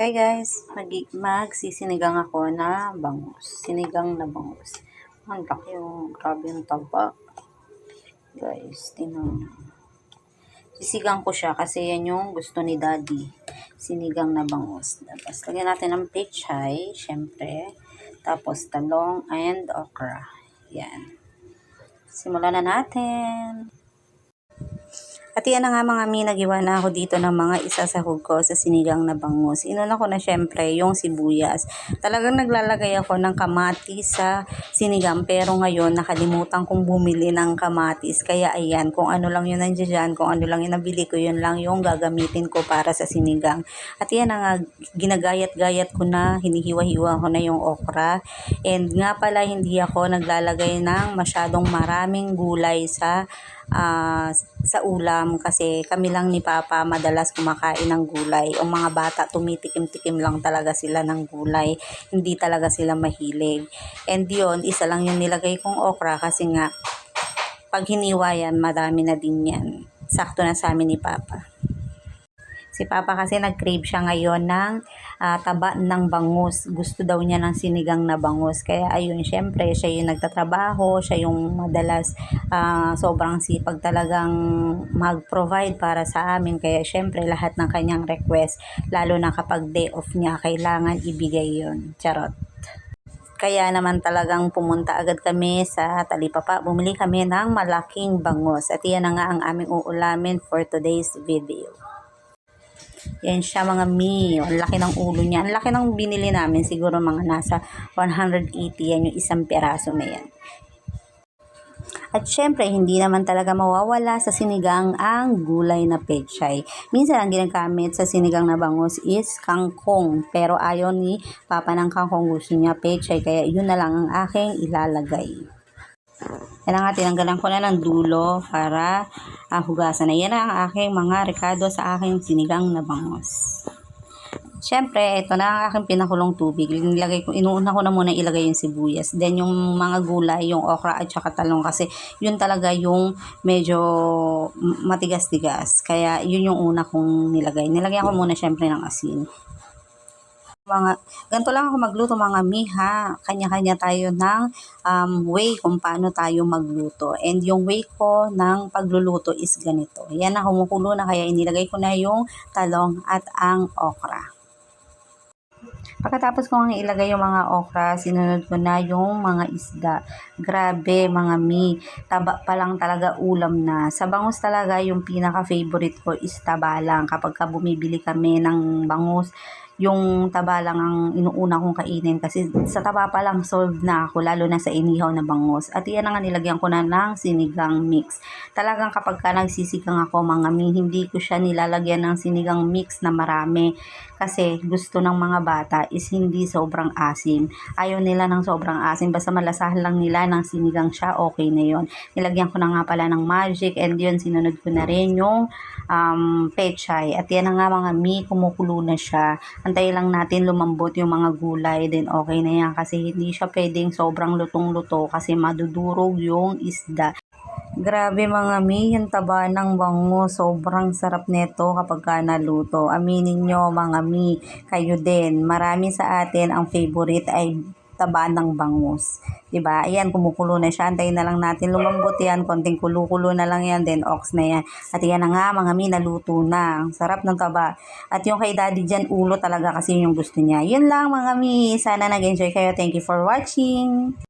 Hi guys, magsisinigang ako na bangus. Sinigang na bangus. Ang laki yung, grabe yung taba. Guys, tingnan nyo. Sisigang ko siya kasi yan yung gusto ni daddy. Sinigang na bangus. Tapos lagyan natin ng pechay, syempre. Tapos talong and okra. Yan. Simulan na natin. At yan na nga mga mi, nagiwa na ako dito ng mga isasahog ko sa sinigang na bangus. Inuna ko na syempre yung sibuyas. Talagang naglalagay ako ng kamatis sa sinigang, pero ngayon nakalimutan kong bumili ng kamatis. Kaya ayan, kung ano lang yun nandiyan dyan, kung ano lang yung nabili ko, yun lang yung gagamitin ko para sa sinigang. At yan na nga, ginagayat-gayat ko na, hinihiwa-hiwa ko na yung okra. And nga pala, hindi ako naglalagay ng masyadong maraming gulay sa ulam kasi kami lang ni Papa madalas kumakain ng gulay. O mga bata tumitikim-tikim lang talaga sila ng gulay. Hindi talaga sila mahilig. And yun, isa lang yung nilagay kong okra kasi nga pag hiniwa yan, madami na din yan. Sakto na sa amin ni Papa. Si Papa kasi nag-crave siya ngayon ng taba ng bangus. Gusto daw niya ng sinigang na bangus. Kaya ayun, syempre, siya yung nagtatrabaho, siya yung madalas sobrang sipag talagang mag-provide para sa amin. Kaya syempre, lahat ng kanyang request, lalo na kapag day off niya, kailangan ibigay yun. Charot. Kaya naman talagang pumunta agad kami sa Talipapa. Bumili kami ng malaking bangus. At yan na nga ang aming uulamin for today's video. Yan siya mga mi. Ang laki ng ulo niya. Ang laki ng binili namin. Siguro mga nasa 180 yan yung isang piraso na yan. At syempre, hindi naman talaga mawawala sa sinigang ang gulay na pechay. Minsan, ang ginagamit sa sinigang na bangus is kangkong. Pero ayaw ni Papa ng kangkong, gusto niya pechay. Kaya yun na lang ang aking ilalagay. Yan nga, tinanggalan ko na ng dulo para hugasan na. Yan ang aking mga rekado sa aking sinigang na bangus. Siyempre, ito na ang aking pinakulong tubig. Inuuna ko na muna ilagay yung sibuyas. Then yung mga gulay, yung okra at saka talong kasi yun talaga yung medyo matigas-tigas. Kaya yun yung una kong nilagay. Nilagyan ko muna siyempre ng asin. Ganito lang ako magluto mga miha. Kanya-kanya tayo ng way kung paano tayo magluto. And yung way ko ng pagluluto is ganito. Yan na, kumukulo na kaya inilagay ko na yung talong at ang okra. Pagkatapos ko nga ilagay yung mga okra, sinunod ko na yung mga isda. Grabe mga mi, taba pa lang talaga ulam na. Sa bangus talaga yung pinaka-favorite ko is taba lang. Kapag bumibili kami ng bangus, yung taba lang ang inuuna kong kainin kasi sa taba pa lang solved na ako, lalo na sa inihaw na bangus. At yan nga, nilagyan ko na ng sinigang mix. Talagang kapag nagsisigang ako mga mi, hindi ko siya nilalagyan ng sinigang mix na marami kasi gusto ng mga bata is hindi sobrang asim. Ayaw nila ng sobrang asim, basta malasahan lang nila ng sinigang siya, okay na yon. Nilagyan ko na nga pala ng magic and yun, sinunod ko na rin yung pechay. At yan na nga mga mi, kumukulo na siya. Antayin lang natin lumambot yung mga gulay, then okay na yan kasi hindi siya pwedeng sobrang lutong-luto kasi madudurog yung isda. Grabe mga mi, yung taba ng bangus, sobrang sarap nito kapag naluto. Aminin nyo mga mi, kayo din. Marami sa atin ang favorite ay taba ng bangus. Diba? Ayan, kumukulo na siya. Antayin na lang natin lumambot yan. Konting kulo-kulo na lang yan. Then, ox na yan. At yan na nga, mga mi, naluto na. Ang sarap ng taba. At yung kay daddy dyan, ulo talaga kasi yung gusto niya. Yun lang, mga mi. Sana nag-enjoy kayo. Thank you for watching.